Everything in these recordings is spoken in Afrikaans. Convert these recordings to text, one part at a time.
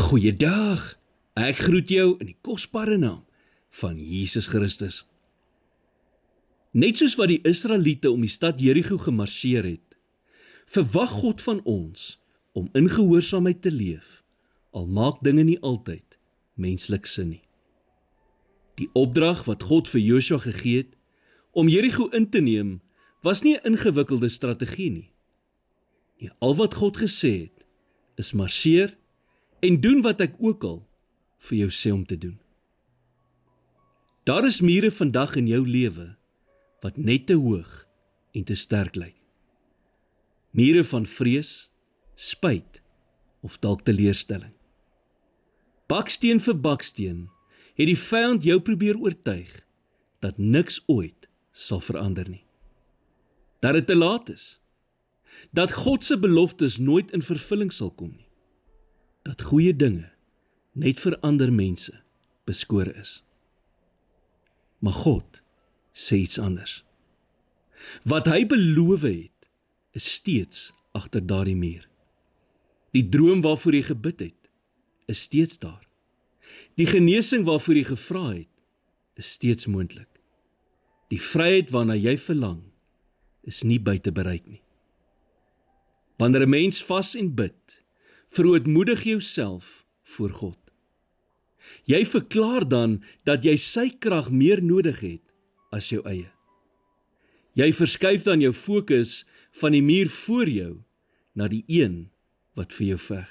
Goeiedag, ek groet jou in die kosbare naam van Jesus Christus. Net soos wat die Israeliete om die stad Jerigo gemarseer het, verwag God van ons om in gehoorsaamheid te leef, al maak dinge nie altyd menslik sin nie. Die opdrag wat God vir Josua gegee het om Jerigo in te neem, was nie 'n ingewikkelde strategie nie. Al wat God gesê het, is marseer en doen wat ek ook al vir jou sê om te doen. Daar is mure vandag in jou lewe wat net te hoog en te sterk lyk. Mure van vrees, spyt of dalk teleurstelling. Baksteen vir baksteen het die vyand jou probeer oortuig dat niks ooit sal verander nie. Dat dit te laat is. Dat God se beloftes nooit in vervulling sal kom nie. Dat goeie dinge net vir ander mense beskore is. Maar God sê iets anders. Wat hy beloof het, is steeds agter daardie muur. Die droom waarvoor jy gebid het, is steeds daar. Die genesing waarvoor jy gevra het, is steeds moontlik. Die vryheid waarna jy verlang, is nie buite bereik nie. Wanneer 'n mens vas en bid, verootmoedig jouself voor God. Jy verklaar dan dat jy sy krag meer nodig het as jou eie. Jy verskuif dan jou fokus van die muur voor jou na die een wat vir jou veg.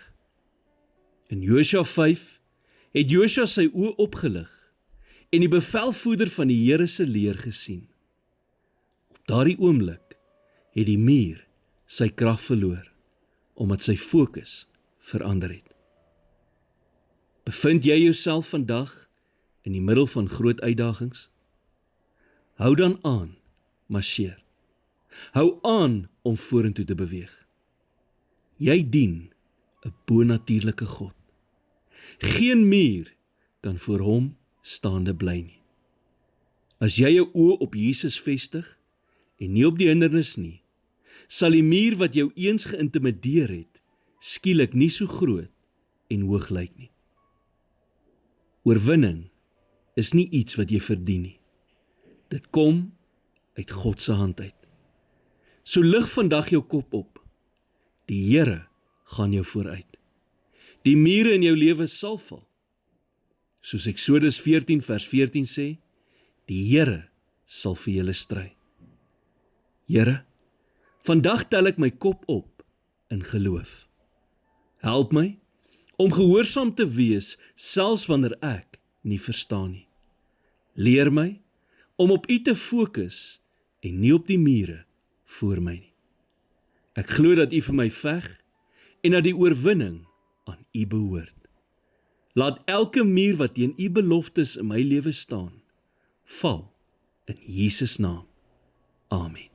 In Josua 5 het Josua sy oë opgelig en die bevelvoerder van die Here se leer gesien. Op daardie oomblik het die muur sy krag verloor, omdat sy fokus verander het. Bevind jy jouself vandag in die middel van groot uitdagings? Hou dan aan, marseer. Hou aan om vorentoe te beweeg. Jy dien 'n bonatuurlike God. Geen muur kan voor hom staande bly nie. As jy jou oë op Jesus vestig en nie op die hindernis nie, sal die muur wat jou eens geïntimideer het, skielik nie so groot en hoog lyk nie. Oorwinning is nie iets wat jy verdien nie. Dit kom uit God se hand uit. So lig vandag jou kop op. Die Here gaan jou vooruit. Die mure in jou lewe sal val. Soos Eksodus 14 vers 14 sê, die Here sal vir julle stry. Here, vandag tel ek my kop op in geloof. Help my om gehoorsaam te wees, selfs wanneer ek nie verstaan nie. Leer my om op U te fokus en nie op die mure voor my nie. Ek glo dat U vir my veg en dat die oorwinning aan U behoort. Laat elke muur wat teen U beloftes in my lewe staan, val in Jesus naam. Amen.